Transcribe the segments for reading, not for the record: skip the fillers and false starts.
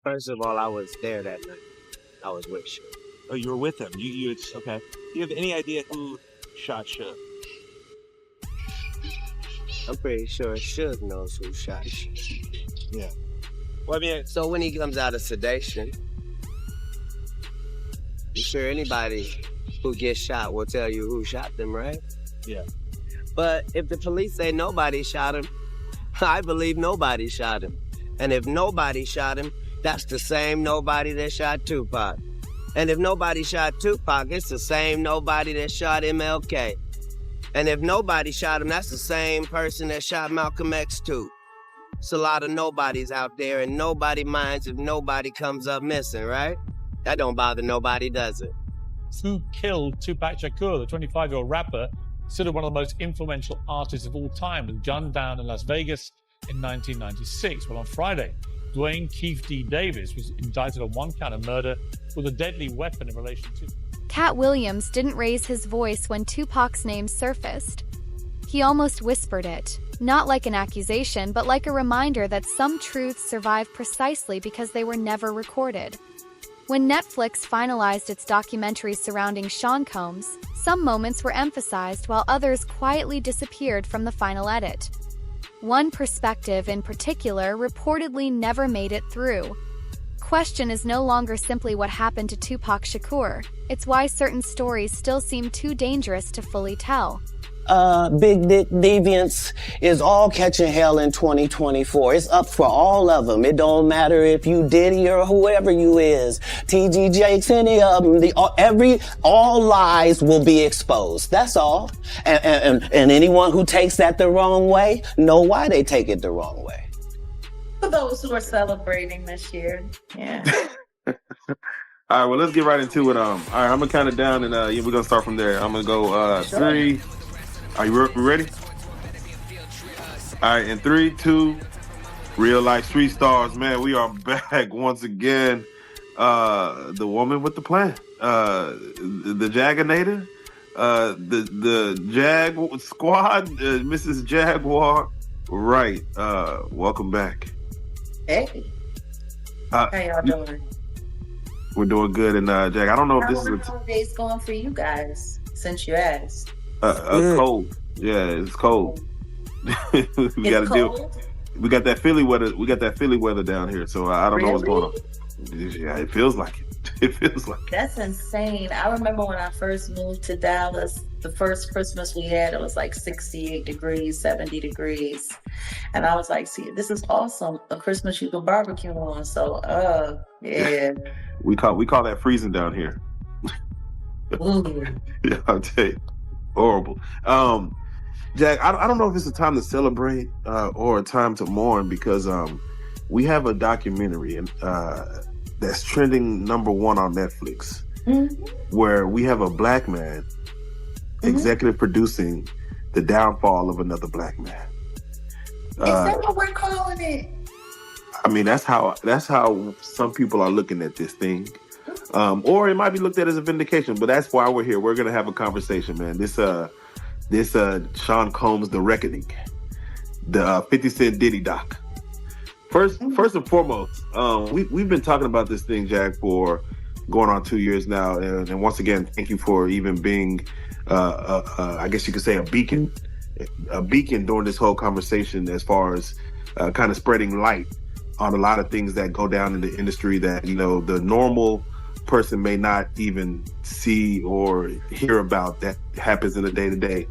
First of all, I was there that night. I was with you. Oh, you were with him. Okay. Do you have any idea who shot Suge? I'm pretty sure Suge knows who shot you. Yeah. Well, I mean, So when he comes out of sedation, I'm sure anybody who gets shot will tell you who shot them, right? yeah. But if the police say nobody shot him, I believe nobody shot him. And if nobody shot him, that's the same nobody that shot Tupac. And if nobody shot Tupac, it's the same nobody that shot MLK. And if nobody shot him, that's the same person that shot Malcolm X too. It's a lot of nobodies out there, and nobody minds if nobody comes up missing, right? That don't bother nobody, does it? Who killed Tupac Shakur, the 25-year-old rapper, considered one of the most influential artists of all time, was gunned down in Las Vegas in 1996. Well, on Friday, Dwayne Keith D. Davis was indicted on one count of murder with a deadly weapon in relation to... Katt Williams didn't raise his voice when Tupac's name surfaced. He almost whispered it, not like an accusation, but like a reminder that some truths survive precisely because they were never recorded. When Netflix finalized its documentary surrounding Sean Combs, some moments were emphasized while others quietly disappeared from the final edit. One perspective in particular reportedly never made it through. Question is no longer simply what happened to Tupac Shakur, it's why certain stories still seem too dangerous to fully tell. Big Dick Deviants is all catching hell in 2024. It's up for all of them. It don't matter if you Diddy or whoever you is. TG Jakes, any of them. All lies will be exposed. That's all. And anyone who takes that the wrong way, know why they take it the wrong way. For those who are celebrating this year, yeah. All right, well, let's get right into it. All right, I'm gonna count it down, and we're gonna start from there. I'm gonna go 3. Are you ready? All right, in 3, 2, real life street stars, man. We are back once again. The woman with the plan, the Jaganator, the Jag Squad, Mrs. Jaguar. Right. Welcome back. Hey. How y'all doing? We're doing good, and Jag, I don't know if How this are is the holidays going for you guys since you asked? cold. Yeah, it's cold. we got to deal. We got that Philly weather. We got that Philly weather down here, so I don't know what's going on. Yeah, it feels like it. It feels like it. That's insane. I remember when I first moved to Dallas, the first Christmas we had, it was like 68 degrees, 70 degrees. And I was like, see, this is awesome. A Christmas you can barbecue on. So, yeah. We call that freezing down here. Ooh. Yeah, I'll tell you. Horrible. Jack, I don't know if it's a time to celebrate or a time to mourn, because we have a documentary that's trending #1 on Netflix, where we have a black man executive producing the downfall of another black man. Is that what we're calling it? I mean, that's how some people are looking at this thing. Or it might be looked at as a vindication, but that's why we're here. We're gonna have a conversation, man. This Sean Combs, The Reckoning, the 50 Cent Diddy doc. First and foremost, we've been talking about this thing, Jack, for going on 2 years now, and once again, thank you for even being, I guess you could say, a beacon during this whole conversation, as far as kind of spreading light on a lot of things that go down in the industry that, you know, the normal person may not even see or hear about, that happens in the day-to-day.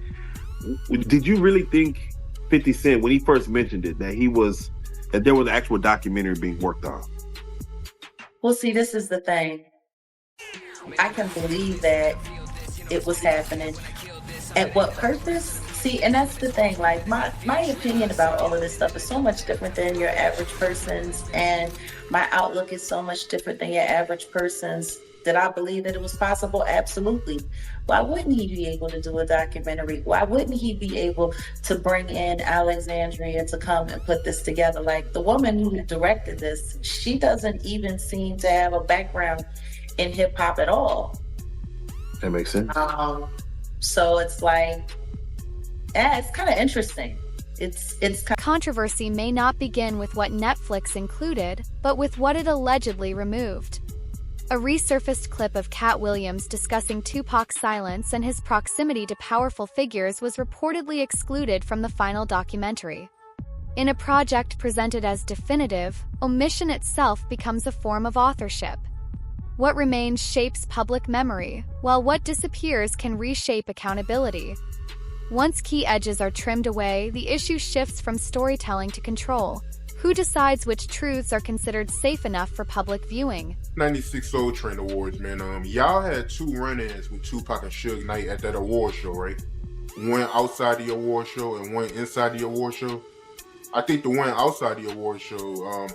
Did you really think 50 Cent, when he first mentioned it, that there was an actual documentary being worked on? Well, see, this is the thing. I can believe that it was happening. At what purpose? See, and that's the thing. Like, my opinion about all of this stuff is so much different than your average person's, and my outlook is so much different than your average person's. Did I believe that it was possible? Absolutely. Why wouldn't he be able to do a documentary? Why wouldn't he be able to bring in Alexandria to come and put this together? Like, the woman who directed this, she doesn't even seem to have a background in hip hop at all. That makes sense. So it's like, it's kind of interesting. It's Controversy may not begin with what Netflix included, but with what it allegedly removed. A resurfaced clip of Katt Williams discussing Tupac's silence and his proximity to powerful figures was reportedly excluded from the final documentary. In a project presented as definitive, omission itself becomes a form of authorship. What remains shapes public memory, while what disappears can reshape accountability. Once key edges are trimmed away, the issue shifts from storytelling to control. Who decides which truths are considered safe enough for public viewing? 96 Soul Train Awards, man. Y'all had 2 run-ins with Tupac and Suge Knight at that award show, right? One outside the award show and one inside the award show. I think the one outside the award show,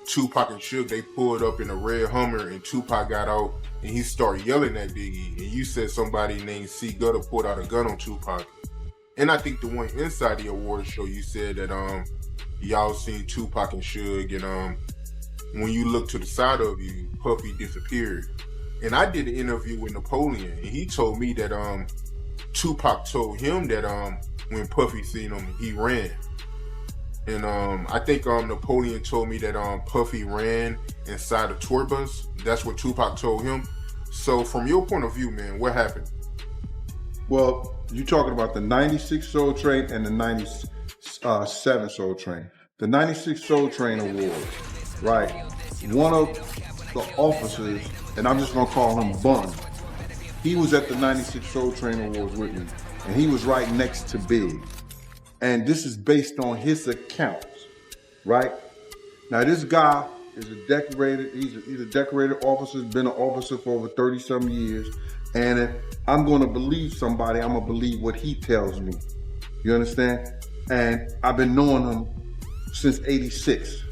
Tupac and Suge, they pulled up in a red Hummer and Tupac got out and he started yelling at Biggie. And you said somebody named C. Gutter pulled out a gun on Tupac. And I think the one inside the award show, you said that y'all seen Tupac and Suge, and when you look to the side of you, Puffy disappeared. And I did an interview with Napoleon, and he told me that Tupac told him that when Puffy seen him, he ran. And I think Napoleon told me that Puffy ran inside a tour bus. That's what Tupac told him. So from your point of view, man, what happened? Well, you're talking about the 96 Soul Train and the 97 Soul Train. The 96 Soul Train Award, right? One of the officers, and I'm just gonna call him Bun, he was at the 96 Soul Train Awards with me, and he was right next to Big. And this is based on his accounts, right? Now this guy is he's a decorated officer, been an officer for over 30-some years, and if I'm gonna believe somebody, I'm gonna believe what he tells me. You understand? And I've been knowing him since '86.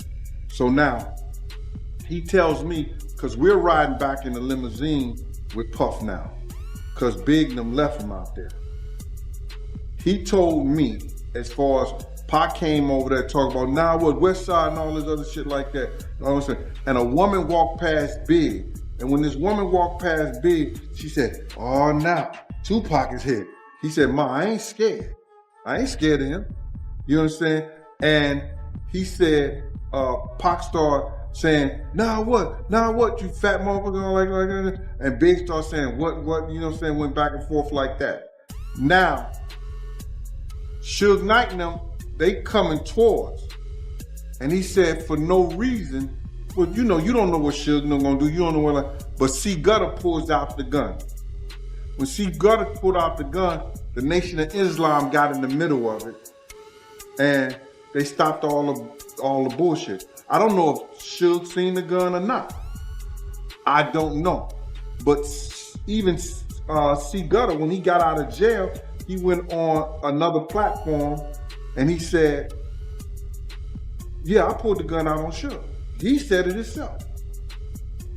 So now, he tells me, because we're riding back in the limousine with Puff now, because Big and them left him out there. He told me, as far as Pac came over there talking about, nah, what, West Side and all this other shit like that. And a woman walked past Big. And when this woman walked past Big, she said, oh, now, Tupac is here. He said, Ma, I ain't scared. I ain't scared of him. You understand? And he said, Pac started saying, nah, what, you fat motherfucker, like that. And Big started saying, what, you know what I'm saying, went back and forth like that. Now, Suge Knight and them, they coming towards. And he said, for no reason, well, you know, you don't know what Suge gonna do, you don't know what, but C. Gutter pulls out the gun. When C. Gutter pulled out the gun, the Nation of Islam got in the middle of it, and they stopped all the bullshit. I don't know if Suge seen the gun or not. I don't know. But even C. Gutter, when he got out of jail, he went on another platform and he said, yeah, I pulled the gun out on Suge. He said it himself.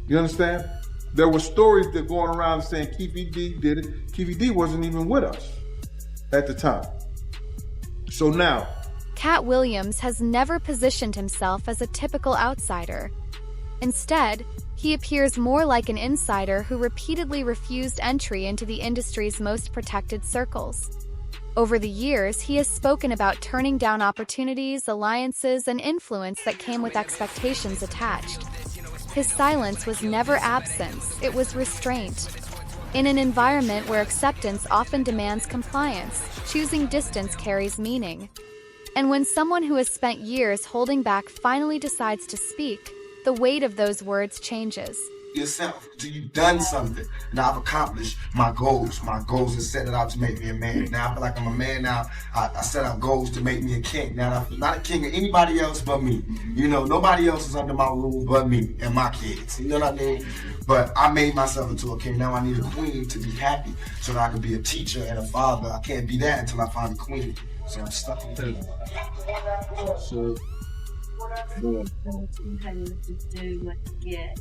You understand? There were stories that going around saying Keefy D did it. Keefy D wasn't even with us at the time. So now, Katt Williams has never positioned himself as a typical outsider. Instead, he appears more like an insider who repeatedly refused entry into the industry's most protected circles. Over the years, he has spoken about turning down opportunities, alliances, and influence that came with expectations attached. His silence was never absence, it was restraint. In an environment where acceptance often demands compliance, choosing distance carries meaning. And when someone who has spent years holding back finally decides to speak, the weight of those words changes. Yourself, till you've done something. Now I've accomplished my goals. My goals are set it out to make me a man. Now I feel like I'm a man now. I set out goals to make me a king. Now I'm not a king of anybody else but me. You know, nobody else is under my rule but me and my kids. You know what I mean? But I made myself into a king. Now I need a queen to be happy so that I can be a teacher and a father. I can't be that until I find a queen. So I'm stuck with it. So, do what you get.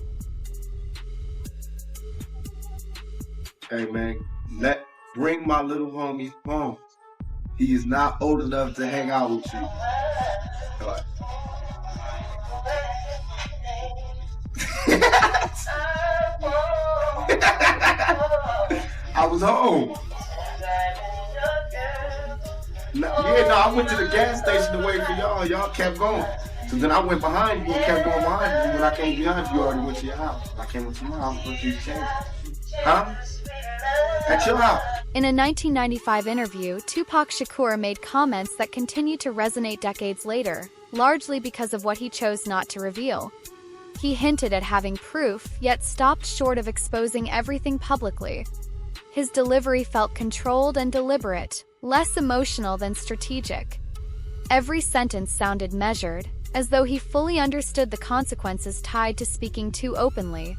Hey man, bring my little homie home. He is not old enough to hang out with you. Right. I was home. Yeah, no, I went to the gas station to wait for y'all. Y'all kept going. So then I went behind you and kept going behind you. When I came behind you, you already went to your house. I came into my house, but you changed. Huh? At your house. In a 1995 interview, Tupac Shakur made comments that continue to resonate decades later, largely because of what he chose not to reveal. He hinted at having proof, yet stopped short of exposing everything publicly. His delivery felt controlled and deliberate, less emotional than strategic. Every sentence sounded measured, as though he fully understood the consequences tied to speaking too openly.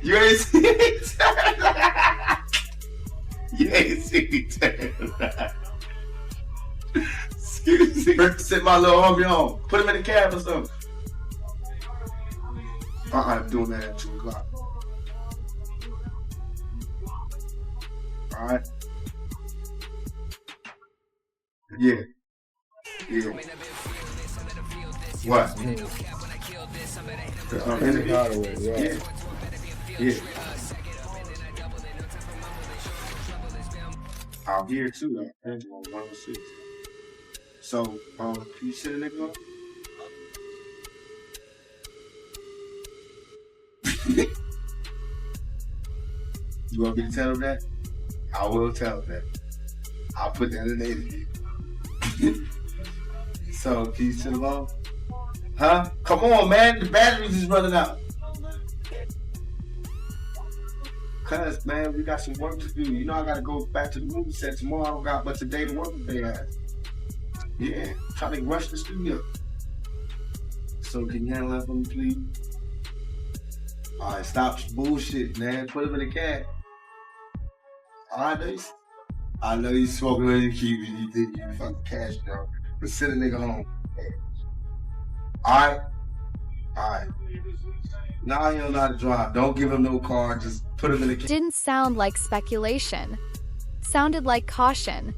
You ain't see me turn around. You ain't see me turn around. Excuse me. Sit my little homie on. Put him in the cab or something. I'm doing that at 2 o'clock. Alright. Yeah. Yeah. What? Yeah. Yeah. I'm here too. I'm on 106. So, can you sit a nigga up? You want me to tell him that? I will tell him that. I'll put that in the interview. So, can you sit along? Huh? Come on, man. The batteries is running out. Cuz, man, we got some work to do. You know I gotta go back to the movie set tomorrow. I don't got but today to work with they ass. Yeah, trying to rush the studio. So can you handle that for me, please? Alright, stop bullshit, man. Put him in the cab. Alright, I know you smoking when you keep it. You think you fucking cash down. But send a nigga home. Alright? Alright. Now he don't know how to drive. Don't give him no car. Just put him in the cab. Didn't sound like speculation. Sounded like caution.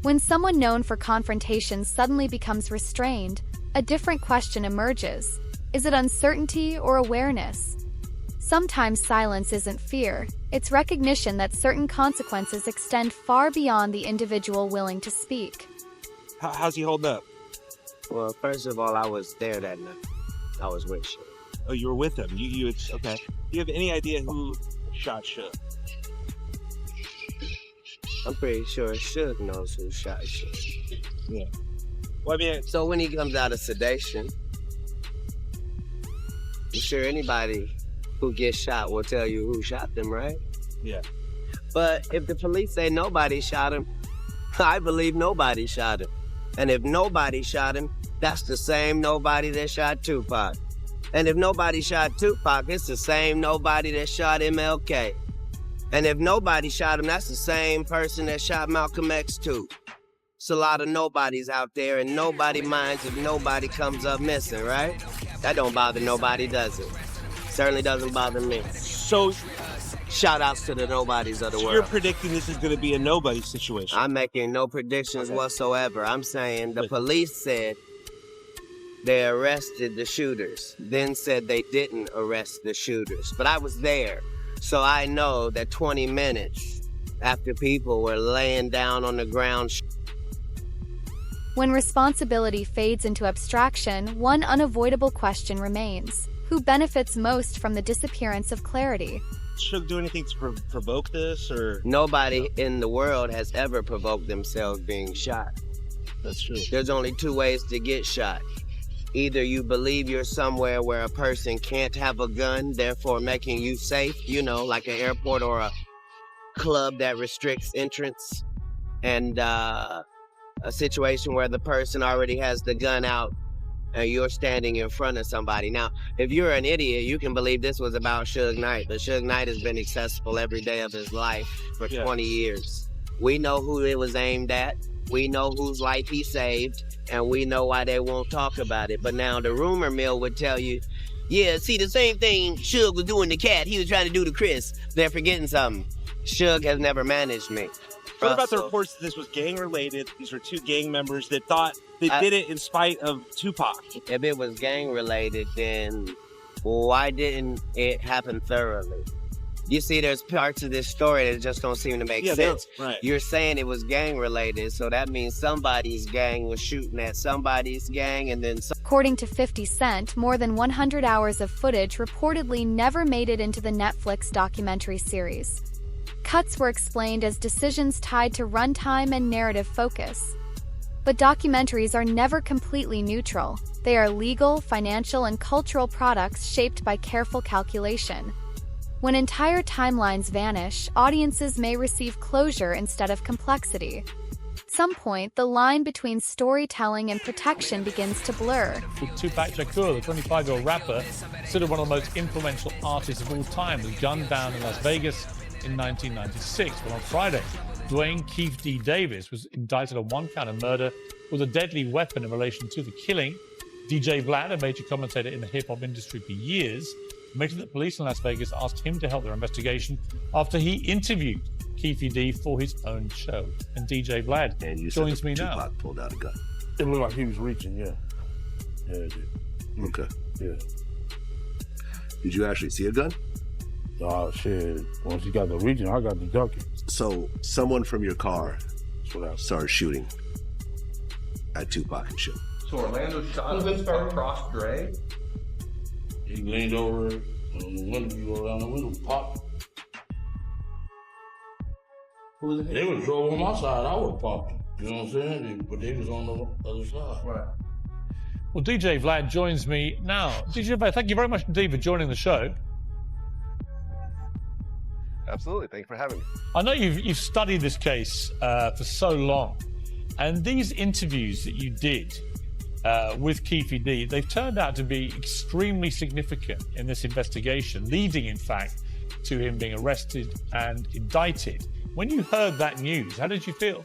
When someone known for confrontation suddenly becomes restrained, a different question emerges. Is it uncertainty or awareness? Sometimes silence isn't fear. It's recognition that certain consequences extend far beyond the individual willing to speak. How's he holding up? Well, first of all, I was there that night. I was with you. Oh, you were with him. Okay. Do you have any idea who shot Suge? I'm pretty sure Suge knows who shot Suge. Yeah. Well, I mean, so when he comes out of sedation, I'm sure anybody who gets shot will tell you who shot them, right? Yeah. But if the police say nobody shot him, I believe nobody shot him. And if nobody shot him, that's the same nobody that shot Tupac. And if nobody shot Tupac, it's the same nobody that shot MLK. And if nobody shot him, that's the same person that shot Malcolm X too. It's a lot of nobodies out there, and nobody minds if nobody comes up missing, right? That don't bother nobody, does it? Certainly doesn't bother me. So, shout outs to the nobodies of the world. You're predicting this is going to be a nobody situation. I'm making no predictions whatsoever. I'm saying the police said they arrested the shooters, then said they didn't arrest the shooters. But I was there, so I know that 20 minutes after people were laying down on the ground. When responsibility fades into abstraction, one unavoidable question remains. Who benefits most from the disappearance of clarity? Should do anything to provoke this, or? Nobody in the world has ever provoked themselves being shot. That's true. There's only two ways to get shot. Either you believe you're somewhere where a person can't have a gun, therefore making you safe, you know, like an airport or a club that restricts entrance, and a situation where the person already has the gun out and you're standing in front of somebody. Now, if you're an idiot, you can believe this was about Suge Knight, but Suge Knight has been accessible every day of his life for 20 years. We know who it was aimed at, we know whose life he saved, and we know why they won't talk about it. But now the rumor mill would tell you, yeah, see, the same thing Suge was doing to Katt, he was trying to do to Chris. They're forgetting something. Suge has never managed me. What about the reports that this was gang-related? These were two gang members that thought they did it in spite of Tupac. If it was gang-related, then why didn't it happen thoroughly? You see, there's parts of this story that just don't seem to make sense. Right. You're saying it was gang related, so that means somebody's gang was shooting at somebody's gang, and then According to 50 Cent, more than 100 hours of footage reportedly never made it into the Netflix documentary series. Cuts were explained as decisions tied to runtime and narrative focus. But documentaries are never completely neutral. They are legal, financial, and cultural products shaped by careful calculation. When entire timelines vanish, audiences may receive closure instead of complexity. At some point, the line between storytelling and protection begins to blur. Tupac Shakur, the 25-year-old rapper, considered one of the most influential artists of all time, was gunned down in Las Vegas in 1996. Well, on Friday, Dwayne Keith D. Davis was indicted on one count of murder with a deadly weapon in relation to the killing. DJ Vlad, a major commentator in the hip-hop industry for years, admitted that police in Las Vegas asked him to help their investigation after he interviewed Keefy D for his own show. And DJ Vlad joins me now. Tupac pulled out a gun. It looked like he was reaching, yeah. Yeah, it did. Okay. Yeah. Did you actually see a gun? Oh, shit. Once he got the reaching, I got the ducking. So someone from your car started shooting at Tupac and Suge. So Orlando shot him across Dre? He leaned over on the window, you go down the window, pop. They would drove on my side, I would pop. You know what I'm saying? But they was on the other side. Right. Well, DJ Vlad joins me now. DJ Vlad, thank you very much indeed for joining the show. Absolutely, thank you for having me. I know you've studied this case for so long, and these interviews that you did with Keefy D, they've turned out to be extremely significant in this investigation, leading, in fact, to him being arrested and indicted. When you heard that news, how did you feel?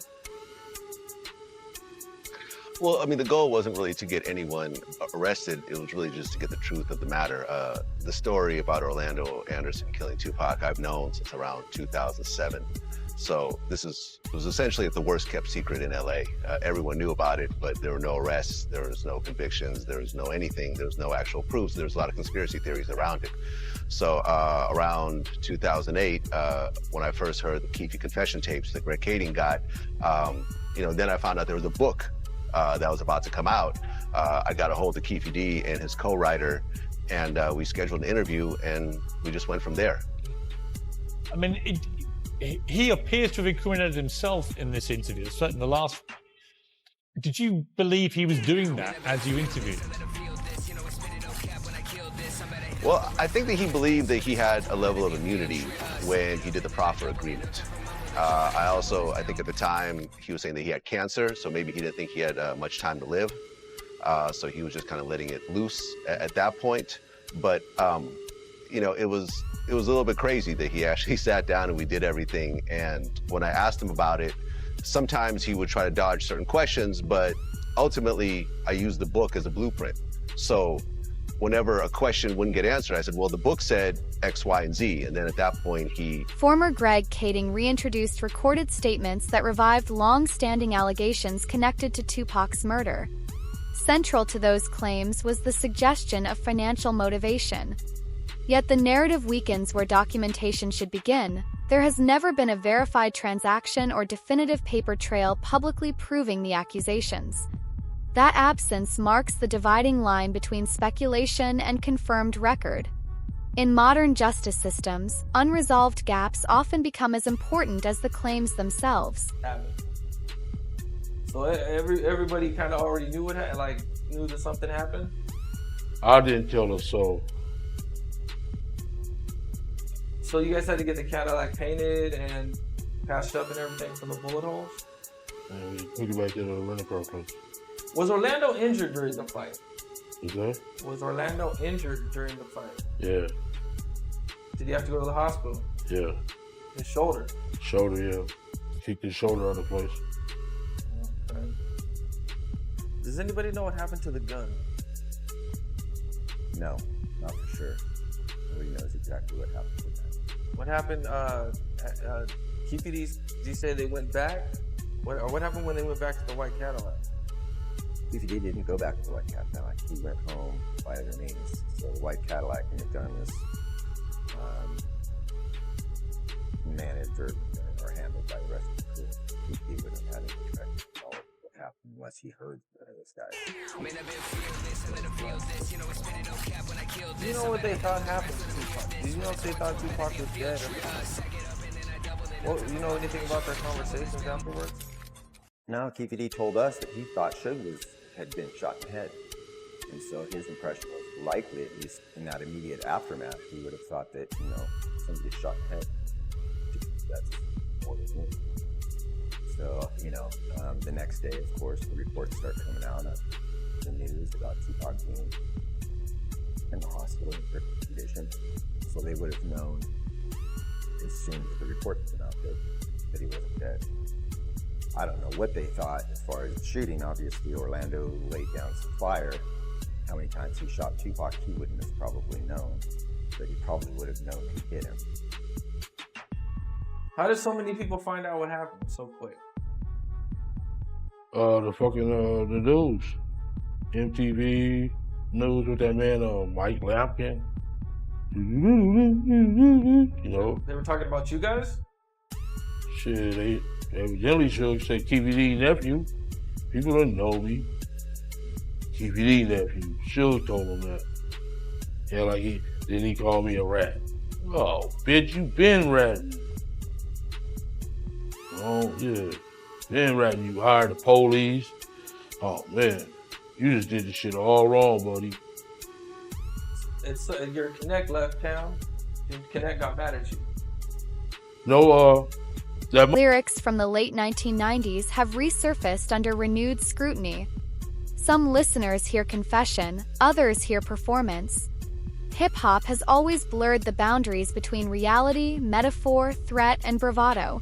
Well, I mean, the goal wasn't really to get anyone arrested. It was really just to get the truth of the matter. The story about Orlando Anderson killing Tupac, I've known since around 2007. So this was essentially the worst kept secret in LA. Everyone knew about it, but there were no arrests, there was no convictions, there was no anything, there was no actual proofs. There was a lot of conspiracy theories around it. So around 2008, when I first heard the Keefy confession tapes that Greg Kading got, then I found out there was a book that was about to come out. I got a hold of Keefy D and his co-writer, and we scheduled an interview, and we just went from there. I mean, he appears to have incriminated himself in this interview. Certainly the last. Did you believe he was doing that as you interviewed him? Well, I think that he believed that he had a level of immunity when he did the proffer agreement. I think at the time he was saying that he had cancer, so maybe he didn't think he had much time to live. So he was just kind of letting it loose at that point. But, it was a little bit crazy that he actually sat down and we did everything. And when I asked him about it, sometimes he would try to dodge certain questions, but ultimately I used the book as a blueprint. So whenever a question wouldn't get answered, I said, well, the book said X, Y, and Z. And then at that point, Former Greg Kading reintroduced recorded statements that revived long-standing allegations connected to Tupac's murder. Central to those claims was the suggestion of financial motivation. Yet the narrative weakens where documentation should begin. There has never been a verified transaction or definitive paper trail publicly proving the accusations. That absence marks the dividing line between speculation and confirmed record. In modern justice systems, unresolved gaps often become as important as the claims themselves. So everybody kind of already knew knew that something happened? I didn't tell her so. So you guys had to get the Cadillac painted and patched up and everything for the bullet holes? And we took it back to the rental car place. Was Orlando injured during the fight? Is that? Was Orlando injured during the fight? Yeah. Did he have to go to the hospital? Yeah. His shoulder? Shoulder, yeah. Kicked his shoulder out of place. Okay. Does anybody know what happened to the gun? No, not for sure. Nobody knows exactly what happened to that. What happened, Keefy, did you say they went back? What happened when they went back to the white Cadillac? Keefy D didn't go back to the white Cadillac. He went home by other means. So the white Cadillac and the gun was managed or handled by the rest of the crew. He wouldn't have had any effect at all what happened unless he heard this guy. Do you know what they thought happened to Tupac? Do you know if they thought Tupac was dead? Well, you know anything about their conversations afterwards? No, KPD told us that he thought Suge had been shot in the head. And so his impression was likely, at least in that immediate aftermath, he would have thought that, somebody shot in the head. That's more than me. So, the next day, of course, the reports start coming out of the news about Tupac being in the hospital in critical condition. So they would have known as soon as the report came out that he wasn't dead. I don't know what they thought as far as shooting. Obviously, Orlando laid down some fire. How many times he shot Tupac, he wouldn't have probably known, but he probably would have known he hit him. How did so many people find out what happened so quick? The fucking the news, MTV news with that man Mike Lampkin. They were talking about you guys? Shit, they evidently should say KPD nephew. People don't know me. KPD nephew. Suge told him that. Yeah, then he called me a rat. Oh, bitch, you been ratting. Oh, yeah. Been ratting. You hired the police. Oh, man. You just did the shit all wrong, buddy. It's your Connect left town. Connect got mad at you. No, Lyrics from the late 1990s have resurfaced under renewed scrutiny. Some listeners hear confession, others hear performance. Hip-hop has always blurred the boundaries between reality, metaphor, threat, and bravado.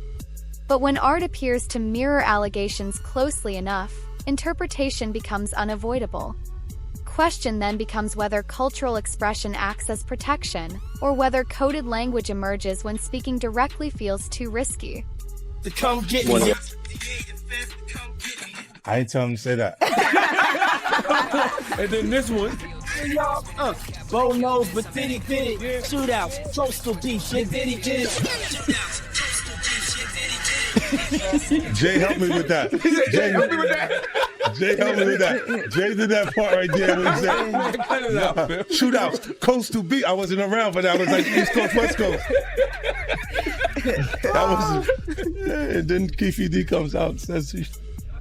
But when art appears to mirror allegations closely enough, interpretation becomes unavoidable. Question then becomes whether cultural expression acts as protection, or whether coded language emerges when speaking directly feels too risky. To come get me. I ain't telling him to say that. And then this one. Bow nose, but Diddy did it. Shootouts, coastal beef, shit, Diddy did it. Jay, help me with that. Jay, help me with that. Jay, help me with that. Jay did that part right there when he said, shootouts, coastal beef. I wasn't around, but I was like East Coast, West Coast. That was, and then Keefy D comes out and says,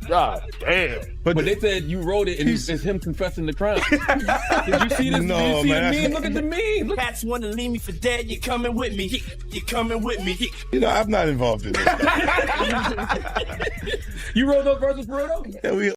God damn. But they said you wrote it and it's him confessing the crime. Did you see this? No, Did you see man, the meme? Look at the meme. Look. Cats want to leave me for dead. You're coming with me. You're coming with me. I'm not involved in this. You wrote those verses for real though? Yeah, we